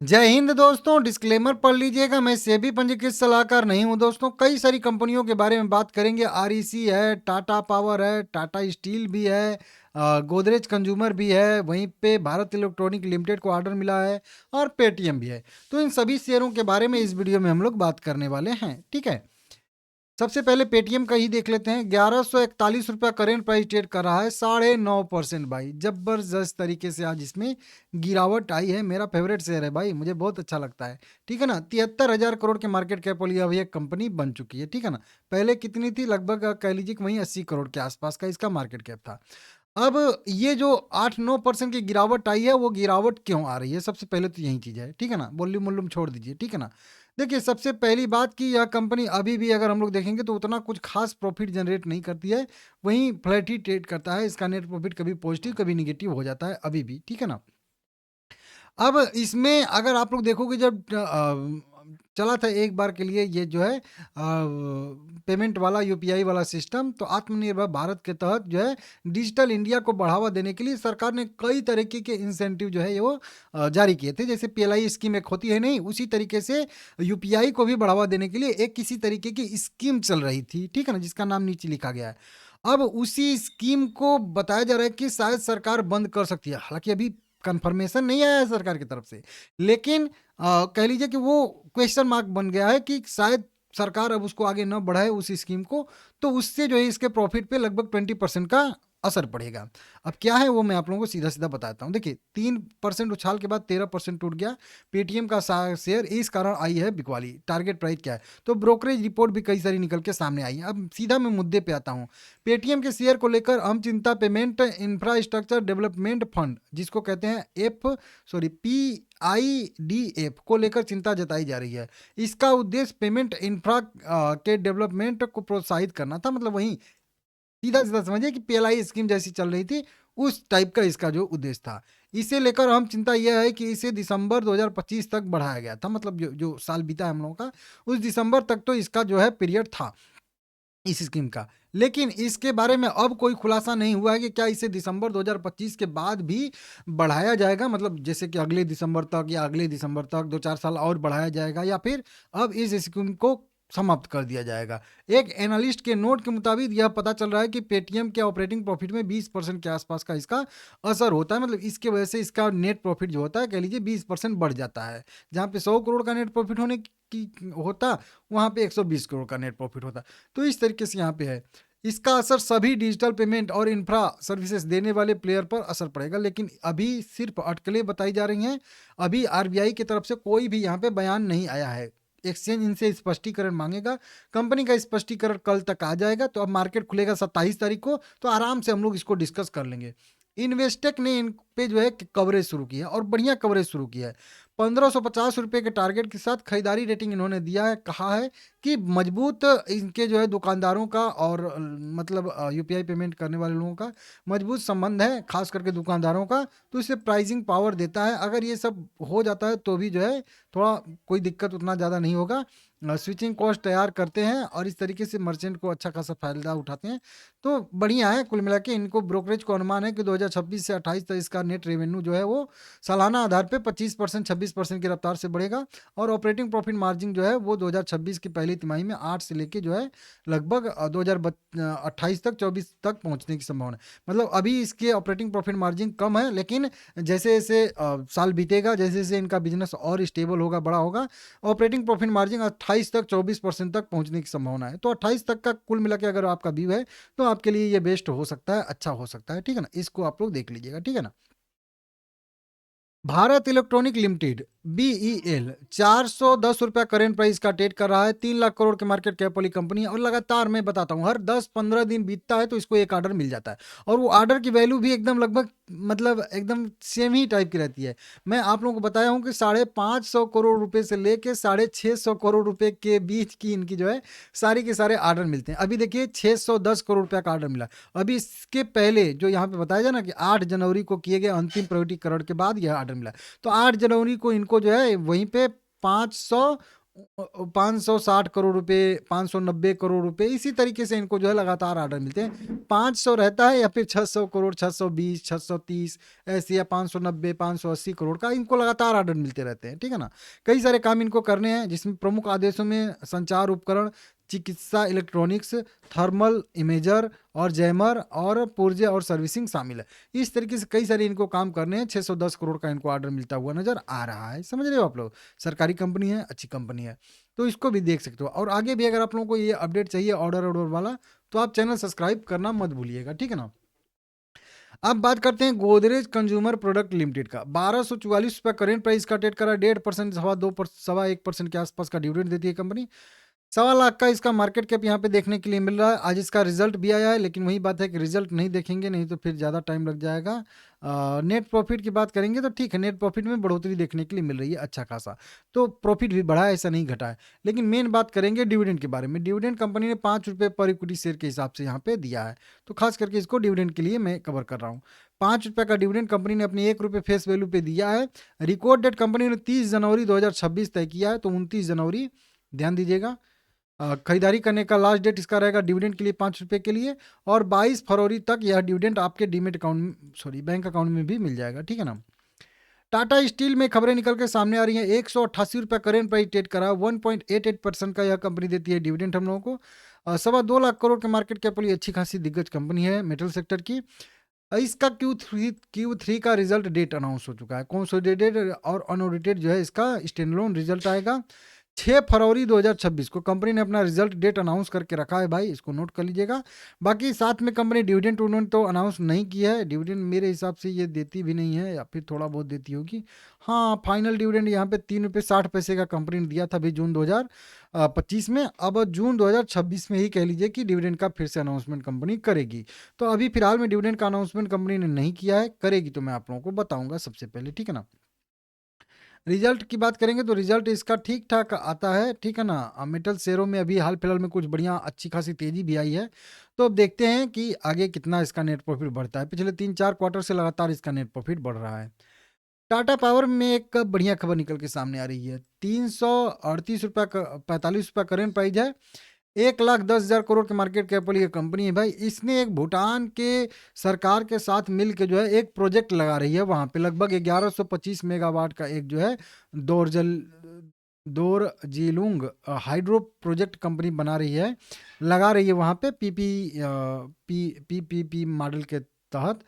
जय हिंद दोस्तों। डिस्क्लेमर पढ़ लीजिएगा, मैं सेबी पंजीकृत सलाहकार नहीं हूं दोस्तों। कई सारी कंपनियों के बारे में बात करेंगे। आरईसी है, टाटा पावर है, टाटा स्टील भी है, गोदरेज कंज्यूमर भी है, वहीं पे भारत इलेक्ट्रॉनिक लिमिटेड को ऑर्डर मिला है और पेटीएम भी है। तो इन सभी शेयरों के बारे में इस वीडियो में हम लोग बात करने वाले हैं, ठीक है। सबसे पहले पेटीएम का ही देख लेते हैं। 1141 रुपया करेंट प्राइस ट्रेड कर रहा है, 9.5% भाई। जबरदस्त तरीके से आज इसमें गिरावट आई है। मेरा फेवरेट शेयर है भाई, मुझे बहुत अच्छा लगता है, ठीक है ना। 73,000 करोड़ के मार्केट कैप वाली अभी एक कंपनी बन चुकी है, ठीक है ना। पहले कितनी थी? लगभग कह लीजिए कि वहीं 80 करोड़ के आसपास का इसका मार्केट कैप था। अब ये जो 8-9% की गिरावट आई है, वो गिरावट क्यों आ रही है? सबसे पहले तो यही चीज़ है, ठीक है ना। वॉल्यूम वॉल्यूम छोड़ दीजिए, ठीक है ना। देखिए, सबसे पहली बात कि यह कंपनी अभी भी अगर हम लोग देखेंगे तो उतना कुछ खास प्रॉफिट जनरेट नहीं करती है, वहीं फ्लैट ही ट्रेड करता है। इसका नेट प्रॉफिट कभी पॉजिटिव कभी निगेटिव हो जाता है अभी भी, ठीक है ना। अब इसमें अगर आप लोग देखोगे, जब चला था एक बार के लिए ये जो है पेमेंट वाला यूपीआई वाला सिस्टम, तो आत्मनिर्भर भारत के तहत जो है डिजिटल इंडिया को बढ़ावा देने के लिए सरकार ने कई तरीके के इंसेंटिव जो है ये वो जारी किए थे। जैसे पीएलआई स्कीम एक होती है नहीं, उसी तरीके से यूपीआई को भी बढ़ावा देने के लिए एक किसी तरीके की स्कीम चल रही थी, ठीक है ना, जिसका नाम नीचे लिखा गया है। अब उसी स्कीम को बताया जा रहा है कि शायद सरकार बंद कर सकती है। हालांकि अभी कंफर्मेशन नहीं आया है सरकार की तरफ से, लेकिन कह लीजिए कि वो क्वेश्चन मार्क बन गया है कि शायद सरकार अब उसको आगे न बढ़ाए उस स्कीम को, तो उससे जो है इसके प्रॉफिट पे लगभग 20% का असर पड़ेगा। अब क्या है वो मैं आप लोगों को सीधा सीधा बताता हूँ। देखिए, 3% उछाल के बाद 13% टूट गया पेटीएम का शेयर, इस कारण आई है बिकवाली। टारगेट प्राइस क्या है? तो ब्रोकरेज रिपोर्ट भी कई सारी निकल के सामने आई है। अब सीधा मैं मुद्दे पे आता हूँ। पेटीएम के शेयर को लेकर हम चिंता पेमेंट इंफ्रास्ट्रक्चर डेवलपमेंट फंड, जिसको कहते हैं PIDF को लेकर चिंता जताई जा रही है। इसका उद्देश्य पेमेंट इंफ्रा के डेवलपमेंट को प्रोत्साहित करना था। मतलब वहीं सीधा सीधा समझिए कि पीएलआई स्कीम जैसी चल रही थी, उस टाइप का इसका जो उद्देश्य था। इसे लेकर हम चिंता यह है कि इसे दिसंबर 2025 तक बढ़ाया गया था। मतलब जो जो साल बीता है हम लोगों का, उस दिसंबर तक तो इसका जो है पीरियड था इस स्कीम का। लेकिन इसके बारे में अब कोई खुलासा नहीं हुआ है कि क्या इसे दिसंबर 2025 के बाद भी बढ़ाया जाएगा, मतलब जैसे कि अगले दिसंबर तक या अगले दिसंबर तक 2-4 साल और बढ़ाया जाएगा, या फिर अब इस स्कीम को समाप्त कर दिया जाएगा। एक एनालिस्ट के नोट के मुताबिक यह पता चल रहा है कि पेटीएम के ऑपरेटिंग प्रॉफिट में 20% के आसपास का इसका असर होता है। मतलब इसके वजह से इसका नेट प्रॉफिट जो होता है, कह लीजिए 20% बढ़ जाता है। जहाँ पे 100 करोड़ का नेट प्रॉफिट होने की होता, वहाँ पे 120 करोड़ का नेट प्रॉफिट होता। तो इस तरीके से यहाँ पे है। इसका असर सभी डिजिटल पेमेंट और इंफ्रा सर्विसेज देने वाले प्लेयर पर असर पड़ेगा, लेकिन अभी सिर्फ अटकलें बताई जा रही हैं। अभी आरबीआई की तरफ से कोई भी यहाँ पे बयान नहीं आया है। एक्सचेंज इनसे स्पष्टीकरण मांगेगा, कंपनी का स्पष्टीकरण कल तक आ जाएगा। तो अब मार्केट खुलेगा 27 तारीख को, तो आराम से हम लोग इसको डिस्कस कर लेंगे। इन्वेस्टेक ने इन पे जो है कवरेज शुरू की है और बढ़िया कवरेज शुरू किया है। 1550 रुपये के टारगेट के साथ खरीदारी रेटिंग इन्होंने दिया है। कहा है कि मजबूत इनके जो है दुकानदारों का और मतलब यूपीआई पेमेंट करने वाले लोगों का मजबूत संबंध है, खास करके दुकानदारों का। तो इससे प्राइसिंग पावर देता है। अगर ये सब हो जाता है तो भी जो है थोड़ा कोई दिक्कत उतना ज़्यादा नहीं होगा। स्विचिंग कॉस्ट तैयार करते हैं और इस तरीके से मर्चेंट को अच्छा खासा फायदा उठाते हैं। तो बढ़िया है। कुल मिला के इनको ब्रोकरेज को अनुमान है कि 2026 से 28 तक इसका नेट रेवेन्यू जो है वो सालाना आधार पे 25% 26% की रफ्तार से बढ़ेगा। और ऑपरेटिंग प्रॉफिट मार्जिन जो है वो 2026 की पहली तिमाही में 8 से लेके जो है लगभग 2028 तक 24 तक पहुंचने की संभावना है। मतलब अभी इसके ऑपरेटिंग प्रॉफिट मार्जिन कम है, लेकिन जैसे जैसे साल बीतेगा, जैसे जैसे इनका बिजनेस और स्टेबल होगा, बड़ा होगा, ऑपरेटिंग प्रॉफिट मार्जिन 28 तक 24% तक पहुंचने की संभावना है। तो 28 तक का कुल मिला के अगर आपका व्यू है तो आपके लिए ये बेस्ट हो सकता है, अच्छा हो सकता है, ठीक है ना। इसको आप लोग देख लीजिएगा, ठीक है ना। भारत इलेक्ट्रॉनिक लिमिटेड बीईएल 410 रुपया करेंट प्राइस का ट्रेड कर रहा है। 3 लाख करोड़ के मार्केट कैप वाली कंपनी है और लगातार मैं बताता हूँ हर 10-15 दिन बीतता है तो इसको एक ऑर्डर मिल जाता है। और वो ऑर्डर की वैल्यू भी एकदम लगभग मतलब एकदम सेम ही टाइप की रहती है। मैं आप लोगों को बताया हूँ कि 550 करोड़ रुपए से लेके 650 करोड़ रुपए के बीच की इनकी जो है सारी के सारे ऑर्डर मिलते हैं। अभी देखिए 610 करोड़ रुपया का ऑर्डर मिला। अभी इसके पहले जो यहाँ पे बताया जाए ना कि 8 जनवरी को किए गए अंतिम प्रगटीकरण के बाद यह ऑर्डर मिला। तो 8 जनवरी को इनको जो है वहीं पे 500 560 करोड़ रुपए, 590 करोड़ रुपए, इसी तरीके से इनको जो है लगातार ऑर्डर मिलते हैं। 500 रहता है या फिर 600 करोड़, 620, 630 ऐसे, या 590, 580 करोड़ का इनको लगातार ऑर्डर मिलते रहते हैं, ठीक है ना। कई सारे काम इनको करने हैं, जिसमें प्रमुख आदेशों में संचार उपकरण, चिकित्सा इलेक्ट्रॉनिक्स, थर्मल इमेजर और जैमर और पुर्जे और सर्विसिंग शामिल है। इस तरीके से कई सारे इनको काम करने हैं। 610 करोड़ का इनको ऑर्डर मिलता हुआ नजर आ रहा है। समझ रहे हो आप लोग, सरकारी कंपनी है, अच्छी कंपनी है, तो इसको भी देख सकते हो। और आगे भी अगर आप लोगों को ये अपडेट चाहिए ऑर्डर वाला, तो आप चैनल सब्सक्राइब करना मत भूलिएगा, ठीक है ना। अब बात करते हैं गोदरेज कंज्यूमर प्रोडक्ट लिमिटेड का। 1244 रुपये करेंट प्राइस का ट्रेड करा, 1.5%, 1.5% के आसपास का डिविडेंड देती है कंपनी। 1.25 लाख का इसका मार्केट कैप यहाँ पे देखने के लिए मिल रहा है। आज इसका रिजल्ट भी आया है, लेकिन वही बात है कि रिजल्ट नहीं देखेंगे, नहीं तो फिर ज़्यादा टाइम लग जाएगा। नेट प्रॉफिट की बात करेंगे तो ठीक है, नेट प्रॉफिट में बढ़ोतरी देखने के लिए मिल रही है अच्छा खासा, तो प्रॉफिट भी बढ़ा है, ऐसा नहीं घटा है। लेकिन मेन बात करेंगे डिविडेंड के बारे में। डिविडेंड कंपनी ने 5 रुपये पर इक्विटी शेयर के हिसाब से यहाँ पे दिया है, तो खास करके इसको डिविडेंड के लिए मैं कवर कर रहा हूँ। 5 रुपये का डिविडेंड कंपनी ने अपनी 1 रुपये फेस वैल्यू पे दिया है। रिकॉर्ड डेट कंपनी ने 30 जनवरी 2026 तय किया है, तो 29 जनवरी ध्यान दीजिएगा। खरीदारी करने का लास्ट डेट इसका रहेगा डिविडेंड के लिए 5 रुपये के लिए, और 22 फरवरी तक यह डिविडेंड आपके डीमेट अकाउंट बैंक अकाउंट में भी मिल जाएगा, ठीक है ना। टाटा स्टील में खबरें निकल के सामने आ रही हैं। 188 रुपये करेंट प्राइस ट्रेड करा, 1.88% का यह कंपनी देती है डिविडेंड हम लोगों को। 2.25 लाख करोड़ के मार्केट कैप वाली अच्छी खासी दिग्गज कंपनी है मेटल सेक्टर की। इसका Q3 का रिजल्ट डेट अनाउंस हो चुका है। कंसोलिडेटेड और अनऑडिटेड जो है इसका स्टैंडअलोन रिजल्ट आएगा 6 फरवरी 2026 को। कंपनी ने अपना रिजल्ट डेट अनाउंस करके रखा है भाई, इसको नोट कर लीजिएगा। बाकी साथ में कंपनी डिविडेंड तो अनाउंस नहीं किया है। डिविडेंड मेरे हिसाब से ये देती भी नहीं है, या फिर थोड़ा बहुत देती होगी। हाँ, फाइनल डिविडेंड यहाँ पे 3 रुपये 60 पैसे का कंपनी ने दिया था अभी जून 2025 में। अब जून 2026 में ही कह लीजिए कि डिविडेंड का फिर से अनाउंसमेंट कंपनी करेगी। तो अभी फिलहाल में डिविडेंड का अनाउंसमेंट कंपनी ने नहीं किया है, करेगी तो मैं आप लोगों को बताऊंगा सबसे पहले, ठीक है ना। रिजल्ट की बात करेंगे तो रिजल्ट इसका ठीक ठाक आता है, ठीक है ना। मेटल शेयरों में अभी हाल फिलहाल में कुछ बढ़िया अच्छी खासी तेजी भी आई है, तो अब देखते हैं कि आगे कितना इसका नेट प्रॉफिट बढ़ता है। पिछले 3-4 क्वार्टर से लगातार इसका नेट प्रॉफिट बढ़ रहा है। टाटा पावर में एक बढ़िया खबर निकल के सामने आ रही है। 338 रुपये 45 रुपये करेंट प्राइस है। 1,10,000 करोड़ के मार्केट कैप वाली ये कंपनी है भाई। इसने एक भूटान के सरकार के साथ मिल के जो है एक प्रोजेक्ट लगा रही है वहाँ पे, लगभग 1125 मेगावाट का एक जो है दोरजल दोरजिलुंग हाइड्रो प्रोजेक्ट कंपनी बना रही है, लगा रही है वहाँ पे पीपीपी मॉडल के तहत,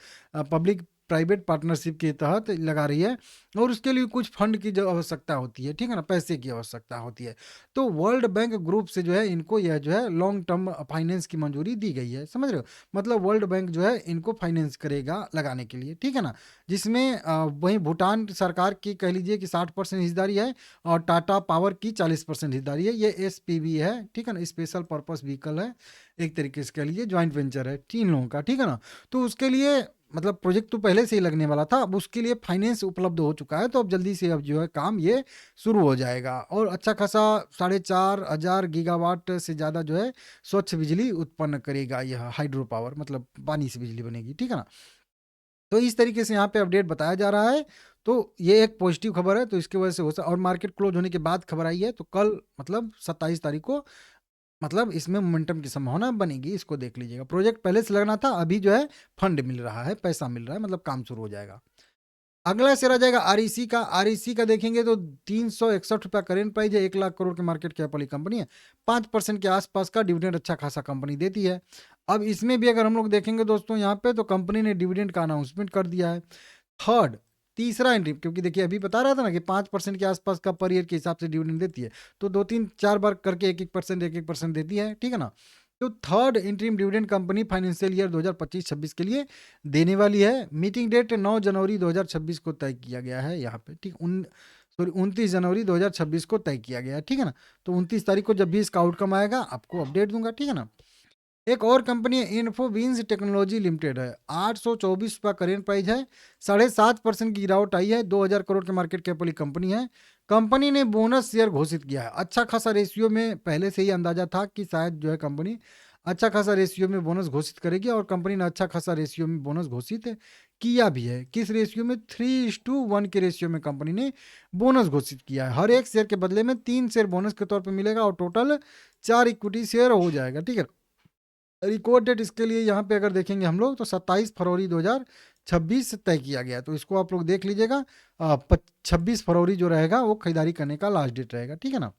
पब्लिक प्राइवेट पार्टनरशिप के तहत लगा रही है। और उसके लिए कुछ फंड की जो आवश्यकता होती है, ठीक है ना, पैसे की आवश्यकता होती है। तो वर्ल्ड बैंक ग्रुप से जो है इनको यह जो है लॉन्ग टर्म फाइनेंस की मंजूरी दी गई है, समझ रहे हो। मतलब वर्ल्ड बैंक जो है इनको फाइनेंस करेगा लगाने के लिए, ठीक है ना। जिसमें वहीं भूटान सरकार की कह लीजिए कि 60% हिस्सेदारी है, और टाटा पावर की 40% हिस्सेदारी है। ये SPV है, ठीक है ना, स्पेशल पर्पस व्हीकल है, एक तरीके से कह लीजिए ज्वाइंट वेंचर है 3 लोगों का, ठीक है ना। तो उसके लिए मतलब प्रोजेक्ट तो पहले से ही लगने वाला था, अब उसके लिए फाइनेंस उपलब्ध हो चुका है, तो अब जल्दी से अब जो है काम ये शुरू हो जाएगा। और अच्छा खासा 4,500 गीगावाट से ज़्यादा जो है स्वच्छ बिजली उत्पन्न करेगा यह हाइड्रो पावर, मतलब पानी से बिजली बनेगी, ठीक है ना। तो इस तरीके से यहाँ पे अपडेट बताया जा रहा है। तो ये एक पॉजिटिव खबर है, तो इसकी वजह से हो सकता, और मार्केट क्लोज होने के बाद खबर आई है, तो कल मतलब 27 तारीख को मतलब इसमें मोमेंटम की संभावना बनेगी, इसको देख लीजिएगा। प्रोजेक्ट पहले से लगना था, अभी जो है फंड मिल रहा है, पैसा मिल रहा है, मतलब काम शुरू हो जाएगा। अगला शेयर आ जाएगा REC का। REC का देखेंगे तो 361 रुपया करेंट प्राइस है, 1 लाख करोड़ के मार्केट कैप वाली कंपनी है। 5% के आसपास का डिविडेंड अच्छा खासा कंपनी देती है। अब इसमें भी अगर हम लोग देखेंगे दोस्तों यहाँ पे, तो कंपनी ने डिविडेंड का अनाउंसमेंट कर दिया है। तीसरा एंट्री, क्योंकि देखिए अभी बता रहा था ना कि 5% के आसपास का पर ईयर के हिसाब से डिविडेंड देती है, तो 2-3-4 बार करके 1-1% देती है, ठीक है ना। तो third interim dividend company financial year 2025-26 के लिए देने वाली है। मीटिंग डेट 9 जनवरी 2026 को तय किया गया है यहाँ पे, ठीक। 29 जनवरी 2026 को तय किया गया है, ठीक है ना। तो 29 तारीख को जब भी इसका आउटकम आएगा आपको अपडेट दूंगा, ठीक है ना। एक और कंपनी है इन्फोविंस टेक्नोलॉजी लिमिटेड है। 824 रुपया करेंट प्राइस है। 7.5% की गिरावट आई है। 2,000 करोड़ के मार्केट कैप वाली कंपनी है। कंपनी ने बोनस शेयर घोषित किया है। अच्छा खासा रेशियो में पहले से ही अंदाजा था कि शायद जो है कंपनी अच्छा खासा रेशियो में बोनस घोषित करेगी, और कंपनी ने अच्छा खासा रेशियो में बोनस घोषित किया भी है। किस रेशियो में? 3:1 के रेशियो में कंपनी ने बोनस घोषित किया है। हर एक शेयर के बदले में 3 शेयर बोनस के तौर पे मिलेगा और टोटल 4 इक्विटी शेयर हो जाएगा। ठीक है, रिकॉर्ड डेट इसके लिए यहाँ पे अगर देखेंगे हम लोग तो 27 फरवरी 2026 तय किया गया। तो इसको आप लोग देख लीजिएगा, 26 फरवरी जो रहेगा वो खरीदारी करने का लास्ट डेट रहेगा। ठीक है ना।